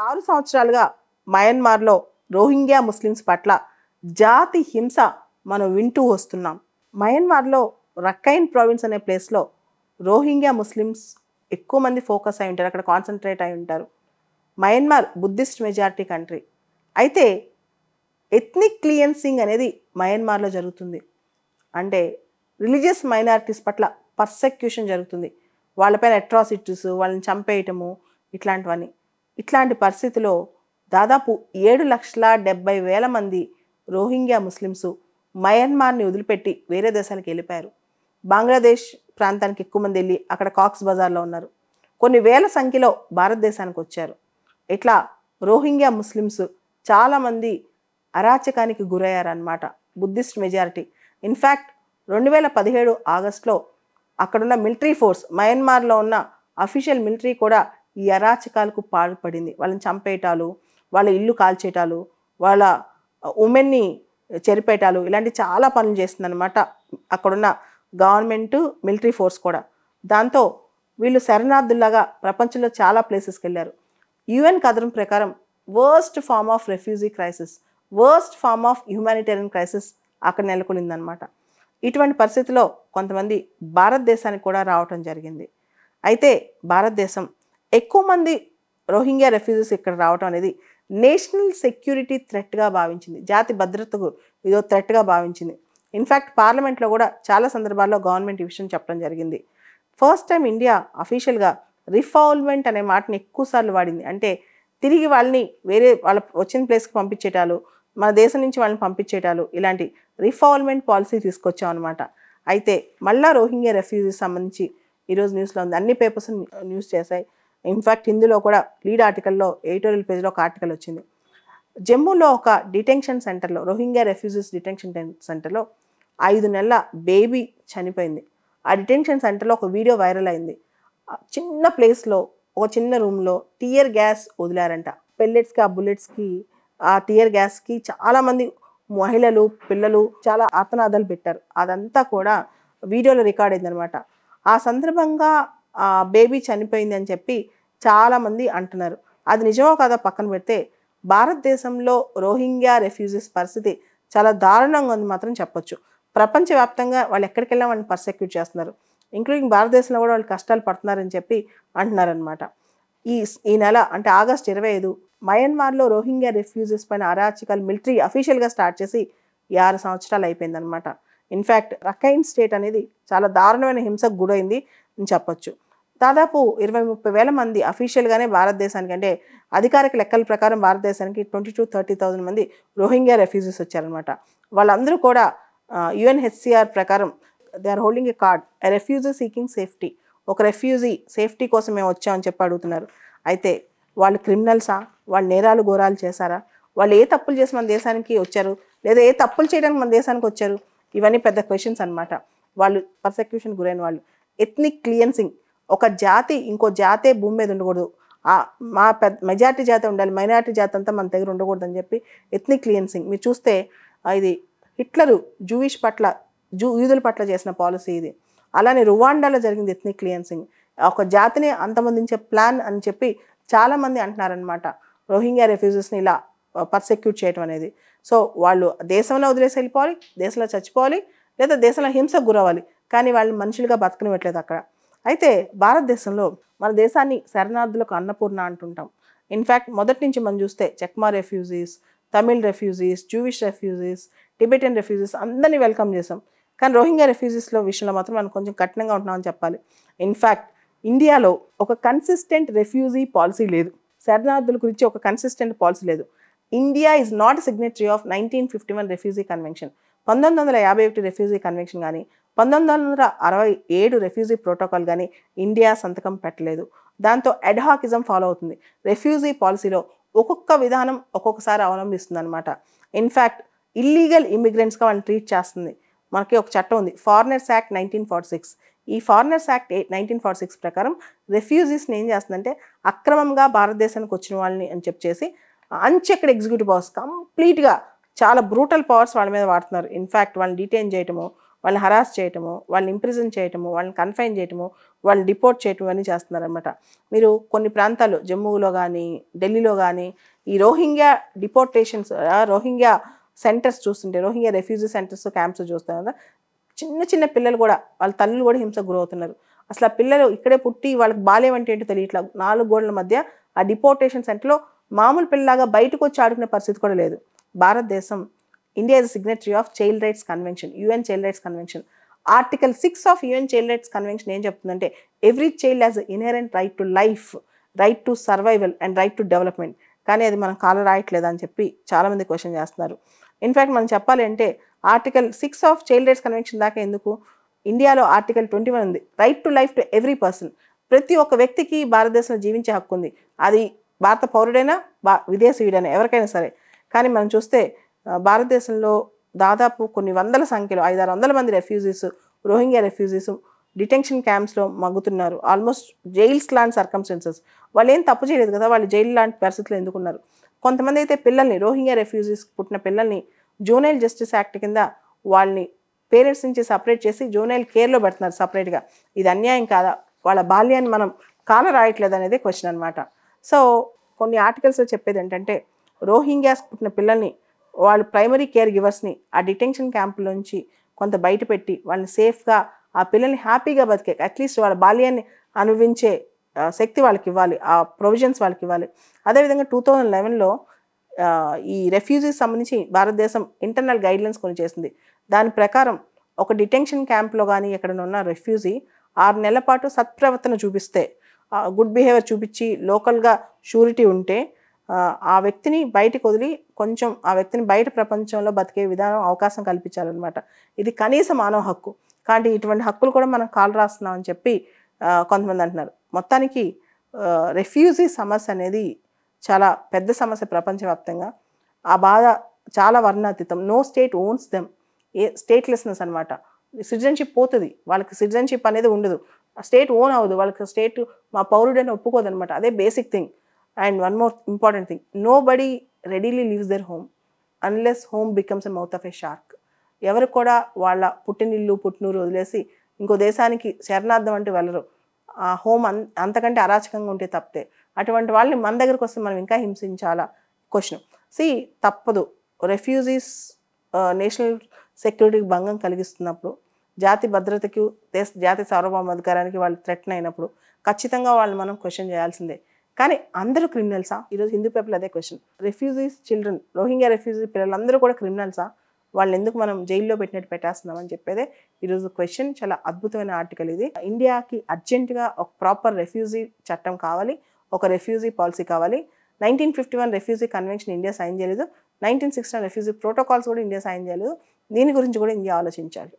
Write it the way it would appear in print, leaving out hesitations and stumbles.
6 సంవత్సరాలుగా మయన్మార్లో రోహింగ్యా ముస్లిమ్స్ పట్ల జాతి హింస మనం వింటూ వస్తున్నాం. మయన్మార్లో రక్కైన్ ప్రావిన్స్ అనే ప్లేస్లో రోహింగ్యా ముస్లిమ్స్ ఎక్కువ మంది ఫోకస్ అయి ఉంటారు, అక్కడ కాన్సన్ట్రేట్ అయి ఉంటారు. Myanmar Buddhist majority country. అయితే ఎథ్నిక్ క్లియన్సింగ్ అనేది మయన్మార్లో జరుగుతుంది. అంటే రిలీజియస్ మైనారిటీస్ పట్ల పర్సెక్యూషన్ జరుగుతుంది. వాళ్ళపైన అట్రాసిటీస్, వాళ్ళని చంపేయటము, ఇట్లాంటివన్నీ. ఇట్లాంటి పరిస్థితిలో దాదాపు 7,70,000 మంది రోహింగ్యా ముస్లిమ్స్ మయన్మార్ని వదిలిపెట్టి వేరే దేశాలకు వెళ్ళిపోయారు. బంగ్లాదేశ్ ప్రాంతానికి ఎక్కువ మంది వెళ్ళి అక్కడ కాక్స్ బజార్లో ఉన్నారు. కొన్ని వేల సంఖ్యలో భారతదేశానికి వచ్చారు. ఇట్లా రోహింగ్యా ముస్లిమ్స్ చాలామంది అరాచకానికి గురయ్యారన్నమాట. Buddhist majority. ఇన్ఫ్యాక్ట్ 2017 ఆగస్టులో అక్కడున్న మిలిటరీ ఫోర్స్, మయన్మార్లో ఉన్న అఫీషియల్ మిలిటరీ కూడా ఈ అరాచకాలకు పాల్పడింది. వాళ్ళని చంపేయటాలు, వాళ్ళ ఇల్లు కాల్చేయటాలు, వాళ్ళ ఉమెన్ని చెరిపేయటాలు, ఇలాంటి చాలా పనులు చేస్తుందన్నమాట అక్కడున్న గవర్నమెంట్, మిలిటరీ ఫోర్స్ కూడా. దాంతో వీళ్ళు శరణార్థుల్లాగా ప్రపంచంలో చాలా ప్లేసెస్కి వెళ్ళారు. యుఎన్ కథనం ప్రకారం worst form of refugee crisis, worst form of humanitarian crisis అక్కడ నెలకొనిందనమాట. ఇటువంటి పరిస్థితిలో కొంతమంది భారతదేశానికి కూడా రావటం జరిగింది. అయితే భారతదేశం ఎక్కువ మంది రోహింగ్యా రెఫ్యూజీస్ ఇక్కడ రావటం అనేది నేషనల్ సెక్యూరిటీ థ్రెట్గా భావించింది, జాతి భద్రతకు ఇదో థ్రెట్గా భావించింది. ఇన్ఫ్యాక్ట్ పార్లమెంట్లో కూడా చాలా సందర్భాల్లో గవర్నమెంట్ ఈ విషయం చెప్పడం జరిగింది. ఫస్ట్ టైం ఇండియా అఫీషియల్గా రిఫాల్వ్మెంట్ అనే మాటని ఎక్కువసార్లు వాడింది. అంటే తిరిగి వాళ్ళని వేరే వాళ్ళ వచ్చిన ప్లేస్కి పంపించేటాలు, మన దేశం నుంచి వాళ్ళని పంపించేటాలు, ఇలాంటి రిఫాల్వ్మెంట్ పాలసీ తీసుకొచ్చాం అనమాట. అయితే మళ్ళా రోహింగ్యా రెఫ్యూజీస్ సంబంధించి ఈరోజు న్యూస్లో ఉంది, అన్ని పేపర్స్ న్యూస్ చేశాయి. ఇన్ఫ్యాక్ట్ హిందీలో కూడా లీడ్ ఆర్టికల్లో ఎడిటోరియల్ పేజ్లో ఒక ఆర్టికల్ వచ్చింది. జమ్మూలో ఒక డిటెన్షన్ సెంటర్లో, రోహింగ్యా రెఫ్యూజీస్ డిటెన్షన్ సెంటర్లో 5 నెలల బేబీ చనిపోయింది. ఆ డిటెన్షన్ సెంటర్లో ఒక వీడియో వైరల్ అయింది. చిన్న ప్లేస్లో, ఒక చిన్న రూమ్లో టియర్ గ్యాస్ వదిలారంట. పెల్లెట్స్కి, ఆ బుల్లెట్స్కి, ఆ టియర్ గ్యాస్కి చాలామంది మహిళలు, పిల్లలు చాలా ఆర్తనాదాలు పెట్టారు. అదంతా కూడా వీడియోలో రికార్డ్ అయిందనమాట. ఆ సందర్భంగా ఆ బేబీ చనిపోయింది అని చెప్పి చాలామంది అంటున్నారు. అది నిజమో కాదో పక్కన పెడితే భారతదేశంలో రోహింగ్యా రెఫ్యూజీస్ పరిస్థితి చాలా దారుణంగా ఉంది మాత్రం చెప్పొచ్చు. ప్రపంచవ్యాప్తంగా వాళ్ళు ఎక్కడికి వెళ్ళినా వాళ్ళని పర్సెక్యూట్ చేస్తున్నారు. ఇంక్లూడింగ్ భారతదేశంలో కూడా వాళ్ళు కష్టాలు పడుతున్నారని చెప్పి అంటున్నారనమాట. ఈ నెల అంటే ఆగస్టు 25 మయన్మార్లో రోహింగ్యా రెఫ్యూజీస్ పైన అరాచకాలు మిలిటరీ అఫీషియల్గా స్టార్ట్ చేసి 6 సంవత్సరాలు అయిపోయిందనమాట. ఇన్ఫ్యాక్ట్ రక్కైన్ స్టేట్ అనేది చాలా దారుణమైన హింసకు గురైంది అని చెప్పొచ్చు. దాదాపు 20-30 వేల మంది అఫీషియల్గానే భారతదేశానికి, అంటే అధికారిక లెక్కల ప్రకారం భారతదేశానికి 20,000-30,000 మంది రోహింగ్యా రెఫ్యూజీస్ వచ్చారనమాట. వాళ్ళందరూ కూడా యుఎన్హెచ్సిఆర్ ప్రకారం they are holding a card, a refugee seeking safety. ఒక రెఫ్యూజీ సేఫ్టీ కోసం మేము వచ్చామని చెప్పి అడుగుతున్నారు. అయితే వాళ్ళు క్రిమినల్సా? వాళ్ళు నేరాలు ఘోరాలు చేశారా? వాళ్ళు ఏ తప్పులు చేసి మన దేశానికి వచ్చారు, లేదా ఏ తప్పులు చేయడానికి మన దేశానికి వచ్చారు? ఇవన్నీ పెద్ద క్వశ్చన్స్ అనమాట. వాళ్ళు పర్సెక్యూషన్ గురైన వాళ్ళు. ఎథ్నిక్ క్లియన్సింగ్, ఒక జాతి ఇంకో జాతే భూమి మీద ఉండకూడదు, మా మెజారిటీ జాతి ఉండాలి, మైనారిటీ జాతి అంతా మన దగ్గర ఉండకూడదు అని చెప్పి ఎథ్నిక్ క్లియన్సింగ్. మీరు చూస్తే ఇది హిట్లరు జూయిష్ పట్ల, యూదుల పట్ల చేసిన పాలసీ ఇది. అలానే రువాండాలో జరిగింది ఎథ్నిక్ క్లియన్సింగ్. ఒక జాతిని అంతమొందించే ప్లాన్ అని చెప్పి చాలామంది అంటున్నారనమాట. రోహింగ్యా రెఫ్యూజీస్ని ఇలా పర్సెక్యూట్ చేయడం అనేది. సో వాళ్ళు దేశంలో వదిలేసి వెళ్ళిపోవాలి, దేశంలో చచ్చిపోవాలి, లేదా దేశంలో హింసకు గురవ్వాలి, కానీ వాళ్ళు మనుషులుగా బతకనివ్వట్లేదు అక్కడ. అయితే భారతదేశంలో మన దేశాన్ని శరణార్థులకు అన్నపూర్ణ అంటుంటాం. ఇన్ఫ్యాక్ట్ మొదటి నుంచి మనం చూస్తే Chakma refugees, Tamil refugees, Jewish refugees, Tibetan refugees అందరినీ వెల్కమ్ చేసాం. కానీ రోహింగ్యా రెఫ్యూజీస్లో విషయంలో మాత్రం మనం కొంచెం కఠినంగా ఉంటున్నామని చెప్పాలి. ఇన్ఫ్యాక్ట్ ఇండియాలో ఒక కన్సిస్టెంట్ రెఫ్యూజీ పాలసీ లేదు, శరణార్థుల గురించి ఒక కన్సిస్టెంట్ పాలసీ లేదు. India is not signatory of 1951 refugee convention. 1951 refugee convention కానీ 1967 రెఫ్యూజీ ప్రోటోకాల్ కానీ ఇండియా సంతకం పెట్టలేదు. దాంతో ఎడ్హాకిజం ఫాలో అవుతుంది. రెఫ్యూజీ పాలసీలో ఒక్కొక్క విధానం ఒక్కొక్కసారి అవలంబిస్తుంది అనమాట. ఇన్ఫ్యాక్ట్ ఇల్లీగల్ ఇమిగ్రెంట్స్గా వాళ్ళని ట్రీట్ చేస్తుంది. మనకి ఒక చట్టం ఉంది, ఫారినర్స్ యాక్ట్ 1946. ఈ ఫారినర్స్ యాక్ట్ 1946 ప్రకారం రెఫ్యూజీస్ని ఏం చేస్తుందంటే అక్రమంగా భారతదేశానికి వచ్చిన వాళ్ళని అని చెప్పేసి అన్చెక్డ్ ఎగ్జిక్యూటివ్ పవర్స్, కంప్లీట్గా చాలా బ్రూటల్ పవర్స్ వాళ్ళ మీద వాడుతున్నారు. ఇన్ఫ్యాక్ట్ వాళ్ళని డిటైన్ చేయటము, వాళ్ళని హరాస్ చేయటము, వాళ్ళని ఇంప్రిజన్ చేయటము, వాళ్ళని కన్ఫైన్ చేయటము, వాళ్ళని డిపోర్ట్ చేయటం అని చేస్తున్నారనమాట. మీరు కొన్ని ప్రాంతాలు జమ్మూలో కానీ ఢిల్లీలో కానీ ఈ రోహింగ్యా డిపోర్టేషన్స్, రోహింగ్యా సెంటర్స్ చూస్తుంటే, రోహింగ్యా రెఫ్యూజీ సెంటర్స్ క్యాంప్స్ చూస్తాం కదా, చిన్న చిన్న పిల్లలు కూడా వాళ్ళ తల్లులు కూడా హింసకు గురవుతున్నారు. అసలు ఆ పిల్లలు ఇక్కడే పుట్టి వాళ్ళకి బాల్యం అంటే ఏంటో తెలియట్లా. 4 గోడల మధ్య ఆ డిపోర్టేషన్ సెంటర్లో మామూలు పిల్లలాగా బయటకు వచ్చి ఆడుకునే పరిస్థితి కూడా లేదు. భారతదేశం, India is signatory of child rights convention, UN child rights convention. Article 6 of UN child rights convention ఏం చెప్తుందంటే every child has inherent right to life, right to survival and right to development. కానీ అది మనం కాల రాయట్లేదు అని చెప్పి చాలామంది question చేస్తున్నారు. ఇన్ఫ్యాక్ట్ మనం చెప్పాలి అంటే article 6 of child rights convention దాకా ఎందుకు, ఇండియాలో ఆర్టికల్ 21 ఉంది, right to life to every person. ప్రతి ఒక్క వ్యక్తికి భారతదేశంలో జీవించే హక్కు ఉంది. అది భారత పౌరుడైనా విదేశీయుడైనా ఎవరికైనా సరే. కానీ మనం చూస్తే భారతదేశంలో దాదాపు కొన్ని వందల సంఖ్యలో 500-600 మంది రెఫ్యూజీస్, రోహింగ్యా రెఫ్యూజీస్ డిటెన్షన్ క్యాంప్స్లో మగ్గుతున్నారు. ఆల్మోస్ట్ జైల్స్ లాంటి సర్కమ్స్టెన్సెస్. వాళ్ళు ఏం తప్పు చేయలేదు కదా, వాళ్ళు జైలు లాంటి పరిస్థితులు ఎందుకున్నారు. కొంతమంది అయితే పిల్లల్ని, రోహింగ్యా రెఫ్యూజీస్ పుట్టిన పిల్లల్ని జూనైల్ జస్టిస్ యాక్ట్ కింద వాళ్ళని పేరెంట్స్ నుంచి సపరేట్ చేసి జూనైల్ కేర్లో పెడుతున్నారు సపరేట్గా. ఇది అన్యాయం కాదా? వాళ్ళ బాల్యాన్ని మనం కాల రాయట్లేదు అనేది క్వశ్చన్ అనమాట. సో కొన్ని ఆర్టికల్స్లో చెప్పేది ఏంటంటే రోహింగ్యాస్ పుట్టిన పిల్లల్ని, వాళ్ళు ప్రైమరీ కేర్ గివర్స్ని ఆ డిటెన్షన్ క్యాంపులోంచి కొంత బయట పెట్టి వాళ్ళని సేఫ్గా, ఆ పిల్లల్ని హ్యాపీగా బతికే అట్లీస్ట్ వాళ్ళ బాల్యాన్ని అనుభవించే శక్తి వాళ్ళకి ఇవ్వాలి, ఆ ప్రొవిజన్స్ వాళ్ళకి ఇవ్వాలి. అదేవిధంగా 2011లో ఈ రెఫ్యూజీస్ సంబంధించి భారతదేశం ఇంటర్నల్ గైడ్లైన్స్ కొన్ని చేసింది. దాని ప్రకారం ఒక డిటెన్షన్ క్యాంప్లో కానీ ఎక్కడైనా ఉన్న రెఫ్యూజీ 6 నెలల పాటు సత్ప్రవర్తన చూపిస్తే, గుడ్ బిహేవియర్ చూపించి లోకల్గా షూరిటీ ఉంటే ఆ వ్యక్తిని బయటకు వదిలి కొంచెం ఆ వ్యక్తిని బయట ప్రపంచంలో బతికే విధానం అవకాశం కల్పించాలన్నమాట. ఇది కనీస మానవ హక్కు. కానీ ఇటువంటి హక్కులు కూడా మనం కాలు రాస్తున్నాం అని చెప్పి కొంతమంది అంటున్నారు. మొత్తానికి రెఫ్యూజీ సమస్య అనేది చాలా పెద్ద సమస్య ప్రపంచవ్యాప్తంగా. ఆ బాధ చాలా వర్ణాతీతం. No state owns them. Statelessness అనమాట. సిటిజన్షిప్ పోతుంది, వాళ్ళకి సిటిజన్షిప్ అనేది ఉండదు, స్టేట్ ఓన్ అవ్వదు, వాళ్ళకి స్టేట్ మా పౌరుడని ఒప్పుకోదు అనమాట. అదే basic thing. And one more important thing, nobody readily leaves their home unless home becomes a mouth of a shark. ఎవరు కూడా వాళ్ళ పుట్టినిల్లు పుట్టినూరు వదిలేసి ఇంకో దేశానికి శరణార్థం అంటూ వెళ్ళరు. ఆ హోమ్ అంతకంటే అరాచకంగా ఉంటే తప్పితే. అటువంటి వాళ్ళని మన దగ్గరకు వస్తే మనం ఇంకా హింసించాలా క్వశ్చన్. తప్పదు. రెఫ్యూజీస్ నేషనల్ సెక్యూరిటీకి భంగం కలిగిస్తున్నప్పుడు, జాతి భద్రతకు, జాతి సార్వభౌమాధికారానికి వాళ్ళు థ్రెట్న్ అయినప్పుడు ఖచ్చితంగా వాళ్ళు మనం క్వశ్చన్ చేయాల్సిందే. కానీ అందరూ క్రిమినల్సా? ఈరోజు హిందూ పీపుల్ అదే question. Refugees children, Rohingya refugee పిల్లలందరూ కూడా క్రిమినల్సా? వాళ్ళు ఎందుకు మనం జైల్లో పెట్టినట్టు పెట్టేస్తున్నాం అని చెప్పేదే ఈరోజు క్వశ్చన్. చాలా అద్భుతమైన ఆర్టికల్ ఇది. ఇండియాకి అర్జెంటుగా ఒక ప్రాపర్ రెఫ్యూజీ చట్టం కావాలి, ఒక రెఫ్యూజీ పాలసీ కావాలి. 1951 రెఫ్యూజీ కన్వెన్షన్ ఇండియా సైన్ చేయలేదు. 1969 రెఫ్యూజీ ప్రోటోకాల్స్ కూడా ఇండియా సైన్ చేయలేదు. దీని గురించి కూడా ఇండియా ఆలోచించాలి.